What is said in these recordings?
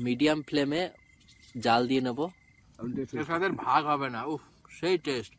Medium ফ্লেমে জাল দিয়ে নেব। এর সাথে ভাগ হবে না, উফ সেই টেস্ট।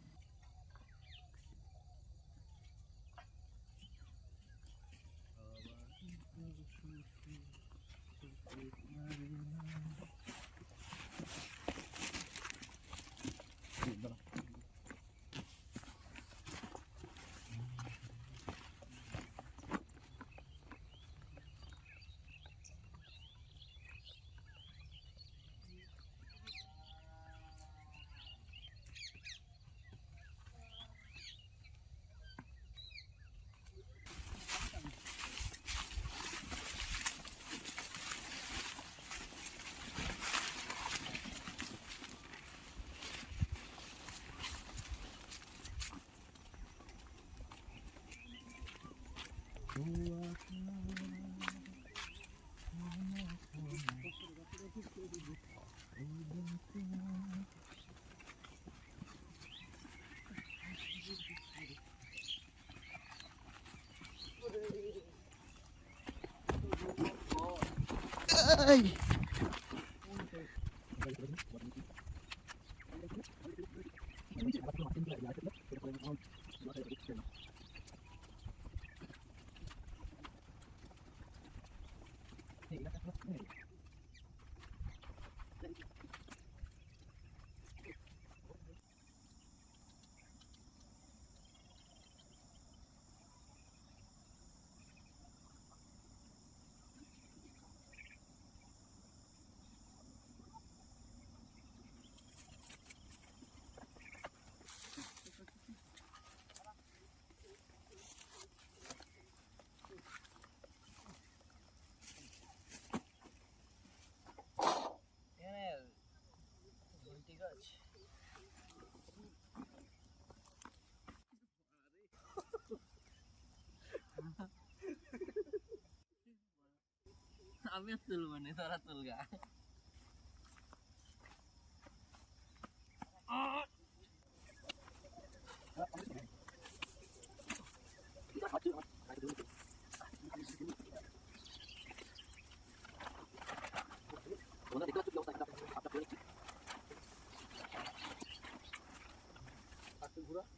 আমি তুলবো না, তোরা তুলগা।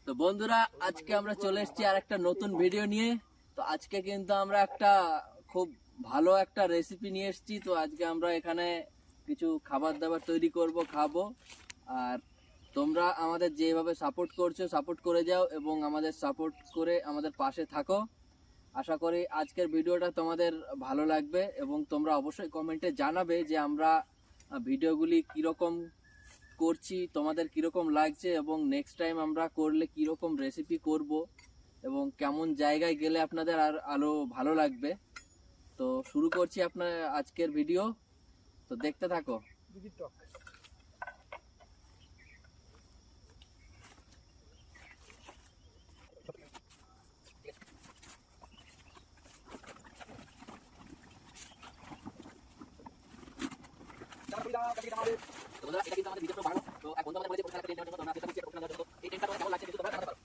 তো বন্ধুরা, আজকে আমরা চলে এসেছি আর একটা নতুন ভিডিও নিয়ে। তো আজকে কিন্তু আমরা একটা খুব ভালো একটা রেসিপি নিয়ে এসেছি। তো আজকে আমরা এখানে কিছু খাবার দাবার তৈরি করব, খাবো। আর তোমরা আমাদের যেভাবে সাপোর্ট করছো, সাপোর্ট করে যাও এবং আমাদের সাপোর্ট করে আমাদের পাশে থাকো। আশা করি আজকের ভিডিওটা তোমাদের ভালো লাগবে এবং তোমরা অবশ্যই কমেন্টে জানাবে যে আমরা ভিডিওগুলি কীরকম করছি, তোমাদের কীরকম লাগছে এবং নেক্সট টাইম আমরা করলে কীরকম রেসিপি করব এবং কেমন জায়গায় গেলে আপনাদের আরও ভালো লাগবে। তো শুরু করছি আপনার আজকের ভিডিও, তো দেখতে থাকো। এটা কিন্তু আমাদের ভিডিও বানানো, তো এখন তো আমাদের বলেছে পরীক্ষা নেওয়ার জন্য, তো আমরা চেষ্টা করছি এটা জন্য। এই টেন্টটা তোমাদের কেমন লাগছে কিন্তু তোমরা জানাতে পারো।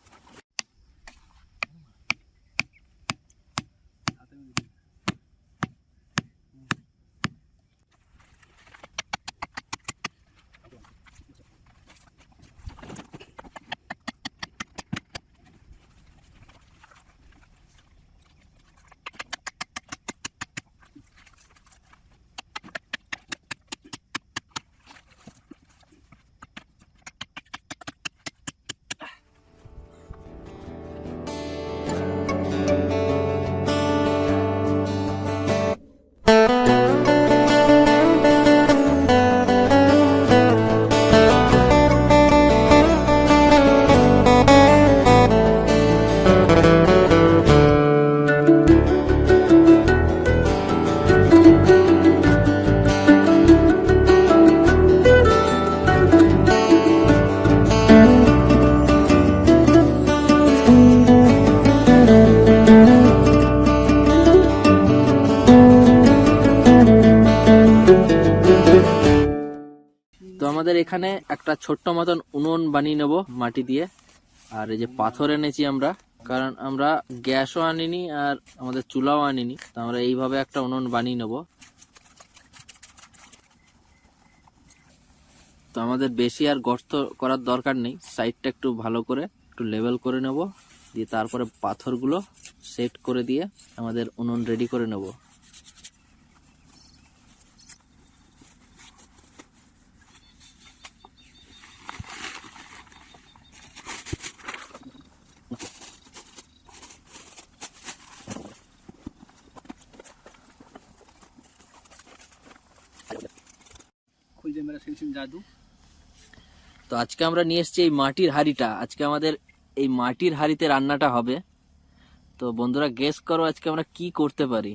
তো আমাদের এখানে একটা ছোট্ট মতন উনুন বানিয়ে নেব মাটি দিয়ে। আর এই যে পাথর এনেছি আমরা, কারণ আমরা গ্যাসও আনিনি আর আমাদের চুলাও আনিনি। তো আমরা এইভাবে একটা উনুন বানিয়ে নেব। তো আমাদের বেশি আর গর্ত করার দরকার নেই, সাইডটা একটু ভালো করে একটু লেভেল করে নেব, দিয়ে তারপরে পাথরগুলো সেট করে দিয়ে আমাদের উনুন রেডি করে নেব। তো আজকে আমরা নিয়ে এসেছি এই মাটির হাঁড়িটা। আজকে আমাদের এই মাটির হাঁড়িতে রান্নাটা হবে। তো বন্ধুরা গেস করো আজকে আমরা কি করতে পারি।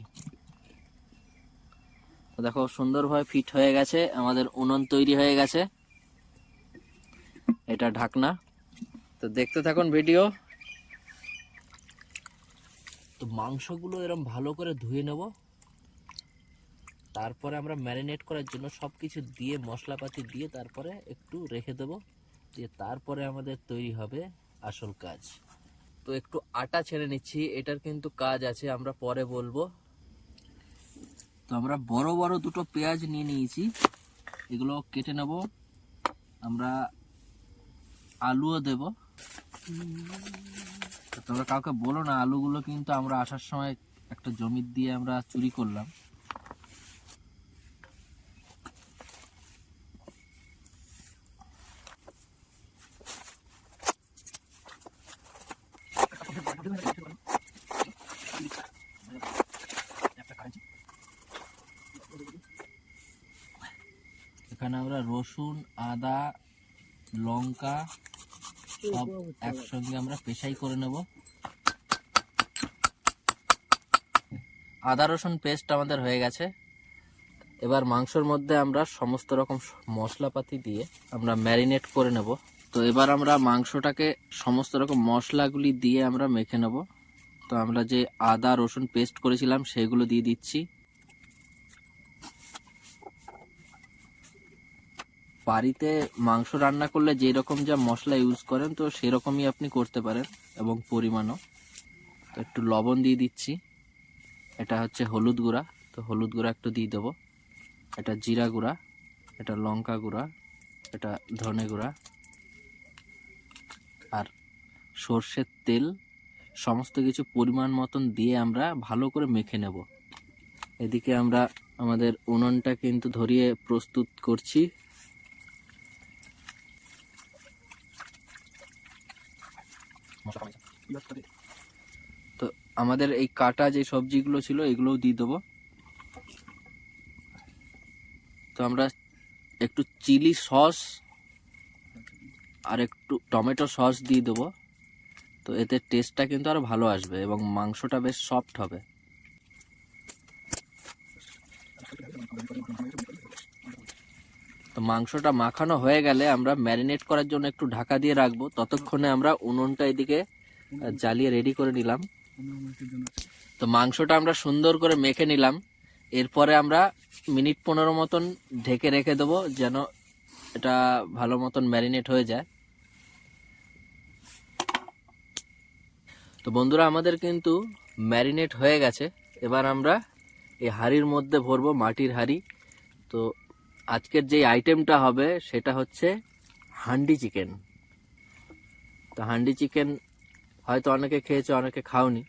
তো দেখো সুন্দরভাবে ফিট হয়ে গেছে, আমাদের উনুন তৈরি হয়ে গেছে, এটা ঢাকনা। তো দেখতে থাকুন ভিডিও। তো মাংসগুলো এরকম ভালো করে ধুয়ে নেব, তারপরে আমরা ম্যারিনেট করার জন্য সবকিছু দিয়ে মশলাপাতি দিয়ে তারপরে একটু রেখে দেব, দিয়ে তারপরে আমাদের তৈরি হবে আসল কাজ। তো একটু আটা ছেড়ে নিচ্ছি, এটার কিন্তু কাজ আছে, আমরা পরে বলবো। তো আমরা বড় বড় দুটো পেঁয়াজ নিয়ে নিয়েছি, এগুলো কেটে নেব। আমরা আলুও দেব। তোমরা কাউকে বলো না, আলুগুলো কিন্তু আমরা আসার সময় একটা জমি দিয়ে আমরা চুরি করলাম। এখানে আমরা রসুন, আদা, লঙ্কা সব একসঙ্গে আমরা পেশাই করে নেব। আদা রসুন পেস্ট আমাদের হয়ে গেছে। এবার মাংসের মধ্যে আমরা সমস্ত রকম মশলাপাতি দিয়ে আমরা ম্যারিনেট করে নেব। তো এবার আমরা মাংসটাকে সমস্ত রকম মশলাগুলি দিয়ে আমরা মেখে নেব। তো আমরা যে আদা রসুন পেস্ট করেছিলাম সেগুলো দিয়ে দিচ্ছি। বাড়িতে মাংস রান্না করলে যেই রকম যা মশলা ইউজ করেন তো সেরকমই আপনি করতে পারেন, এবং পরিমাণও। তো একটু লবণ দিয়ে দিচ্ছি, এটা হচ্ছে হলুদ গুঁড়া, তো হলুদ গুঁড়া একটু দিয়ে দেবো। এটা জিরা গুঁড়া, এটা লঙ্কা গুঁড়া, এটা ধনে গুঁড়া, আর সর্ষের তেল, সমস্ত কিছু পরিমাণ মতন দিয়ে আমরা ভালো করে মেখে নেব। এদিকে আমরা আমাদের উনুনটা কিন্তু ধরিয়ে প্রস্তুত করছি। তো আমাদের এই কাটা যে সবজিগুলো ছিল এগুলোও দিয়ে দেবো। তো আমরা একটু চিলি সস আর একটু টমেটো সস দিয়ে দেবো। তো এতে টেস্টটা কিন্তু আরো ভালো আসবে এবং মাংসটা বেশ সফট হবে। তো মাংসটা মাখানো হয়ে গেলে আমরা ম্যারিনেট করার জন্য একটু ঢাকা দিয়ে রাখবো। ততক্ষণে আমরা উনুনটা এদিকে জ্বালিয়ে রেডি করে নিলাম। তো মাংসটা আমরা সুন্দর করে মেখে নিলাম। এরপরে আমরা মিনিট 15 মতন ঢেকে রেখে দেবো, যেন এটা ভালো মতন ম্যারিনেট হয়ে যায়। তো বন্ধুরা আমাদের কিন্তু ম্যারিনেট হয়ে গেছে। এবার আমরা এই হাঁড়ির মধ্যে ভরবো, মাটির হাঁড়ি। তো আজকের যে আইটেমটা হবে সেটা হচ্ছে হান্ডি চিকেন। তো হান্ডি চিকেন হয়তো অনেকে খেয়েছে, অনেকে খাওনি।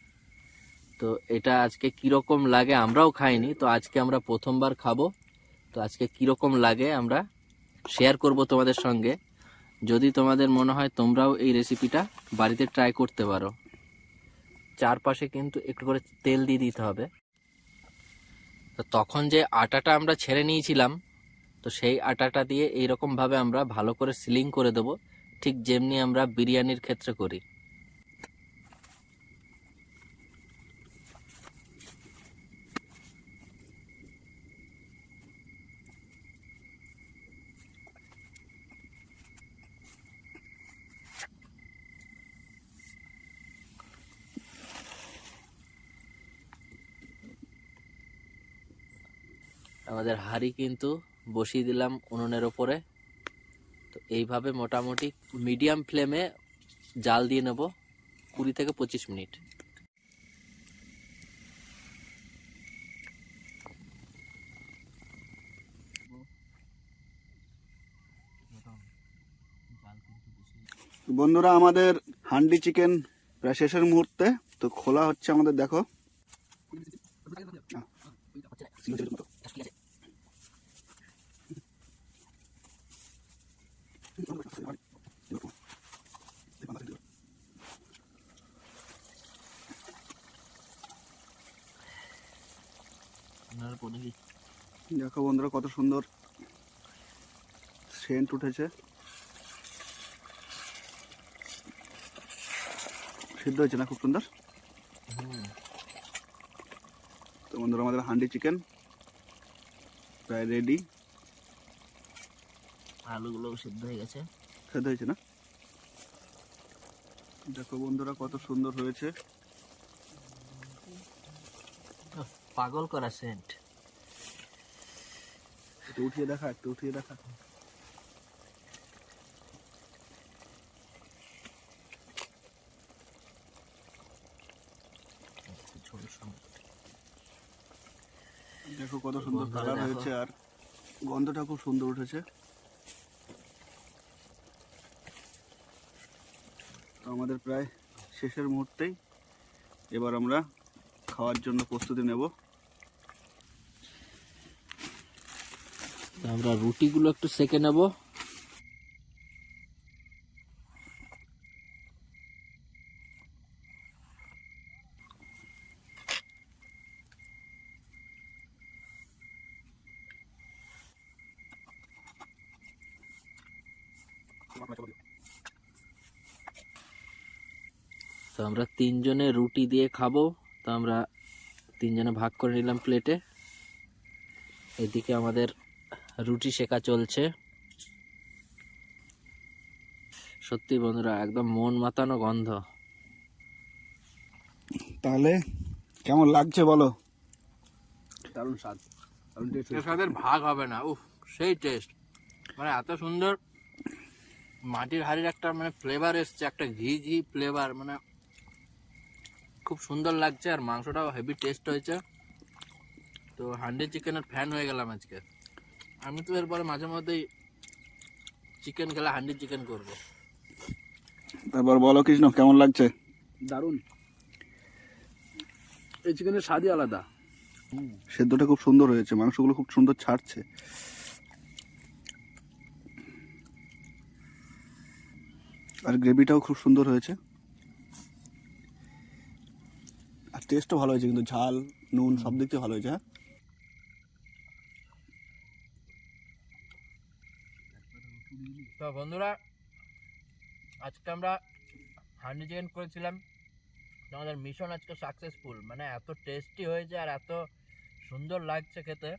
তো এটা আজকে কিরকম লাগে, আমরাও খাইনি, তো আজকে আমরা প্রথমবার খাবো। তো আজকে কিরকম লাগে আমরা শেয়ার করব তোমাদের সঙ্গে। যদি তোমাদের মনে হয় তোমরাও এই রেসিপিটা বাড়িতে ট্রাই করতে পারো। চারপাশে কিন্তু একটু করে তেল দিয়ে দিতে হবে। তো তখন যে আটাটা আমরা ছেড়ে নিয়েছিলাম, তো সেই আটাটা দিয়ে এইরকম ভাবে আমরা ভালো করে সিলিং করে দেব, ঠিক যেমনি আমরা বিরিয়ানির ক্ষেত্রে করি। আমাদের হাঁড়ি কিন্তু বসিয়ে দিলাম উনুনের ওপরে। তো এইভাবে মোটামুটি মিডিয়াম ফ্লেমে জাল দিয়ে নেব 20 থেকে 25 মিনিট। বন্ধুরা আমাদের হান্ডি চিকেন প্রায় শেষের মুহূর্তে, তো খোলা হচ্ছে আমাদের, দেখো দেখো বন্ধুরা কত সুন্দর সেন্ট উঠেছে। সিদ্ধ হয়েছে না খুব সুন্দর। তো বন্ধুরা আমাদের হান্ডি চিকেন প্রায় রেডি। আলুগুলো সিদ্ধ হয়ে গেছে। সিদ্ধ হয়েছে না? দেখো বন্ধুরা কত সুন্দর হয়েছে। পাগল করা সেন্ট। একটু উঠিয়ে দেখা, একটু উঠিয়ে দেখা। দেখো কত সুন্দর কালার হয়েছে আর গন্ধটা খুব সুন্দর উঠেছে। তো আমাদের প্রায় শেষের মুহূর্তেই এবার আমরা খাওয়ার জন্য প্রস্তুতি নেব। আমরা রুটিগুলো একটু সেকে নেব। তো আমরা তিনজনে রুটি দিয়ে খাবো। তো আমরা তিনজনে ভাগ করে নিলাম প্লেটে। এদিকে আমাদের রুটি সেকা চলছে। সত্যি বন্ধুরা একদম মন মাতানো গন্ধ। তাহলে কেমন লাগছে বলো? দারুণ স্বাদ, এর স্বাদের ভাগ হবে না। উফ, সেই টেস্ট, মানে এত সুন্দর মাটির হাড়ির একটা মানে ফ্লেভার এসছে, একটা ঘি ঘি ফ্লেভার, মানে খুব সুন্দর লাগছে। আর মাংসটাও হেভি টেস্ট হয়েছে। তো হান্ডি চিকেনের ফ্যান হয়ে গেলাম আজকে। আমি তো এরপরে মাঝে মধ্যেই চিকেন খেলে হান্ডি চিকেন করব। তারপর বলো কৃষ্ণ, কেমন লাগছে? দারুণ, এই চিকেনের স্বাদই আলাদা। সেদ্ধটা খুব সুন্দর হয়েছে, মাংসগুলো খুব সুন্দর ছাড়ছে। আর গ্রেভিটাও খুব সুন্দর হয়েছে। আর টেস্টও ভালো হয়েছে, কিন্তু ঝাল নুন সব দিক থেকে ভালো হয়েছে। হ্যাঁ, তো বন্ধুরা আজকে আমরা হান্ডি চিকেন করেছিলাম। তো আমাদের মিশন আজকে সাকসেসফুল, মানে এত টেস্টি হয়েছে আর এত সুন্দর লাগছে খেতে,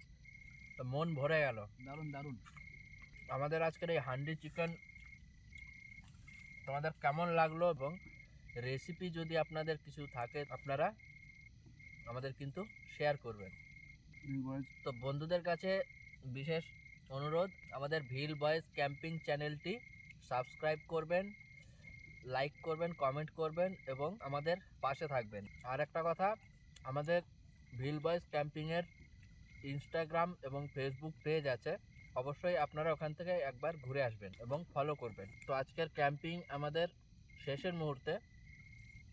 তো মন ভরে গেল। দারুণ দারুণ। আমাদের আজকের এই হান্ডি চিকেন তোমাদের কেমন লাগলো, এবং রেসিপি যদি আপনাদের কিছু থাকে আপনারা আমাদের কিন্তু শেয়ার করবেন। তো বন্ধুদের কাছে বিশেষ অনুরোধ, আমাদের ভিল বয়েজ ক্যাম্পিং চ্যানেলটি সাবস্ক্রাইব করবেন, লাইক করবেন, কমেন্ট করবেন এবং আমাদের পাশে থাকবেন। আর একটা কথা, আমাদের ভিল বয়েজ ক্যাম্পিংয়ের ইনস্টাগ্রাম এবং ফেসবুক পেজ আছে, অবশ্যই আপনারা ওখান থেকে একবার ঘুরে আসবেন এবং ফলো করবেন। তো আজকের ক্যাম্পিং আমাদের শেষের মুহূর্তে।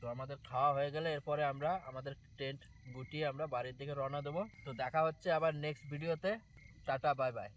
তো আমাদের খাওয়া হয়ে গেলে এরপরে আমরা আমাদের টেন্ট গুটিয়ে আমরা বাড়ির দিকে রওনা দেবো। তো দেখা হচ্ছে আবার নেক্সট ভিডিওতে। Tata, bye bye.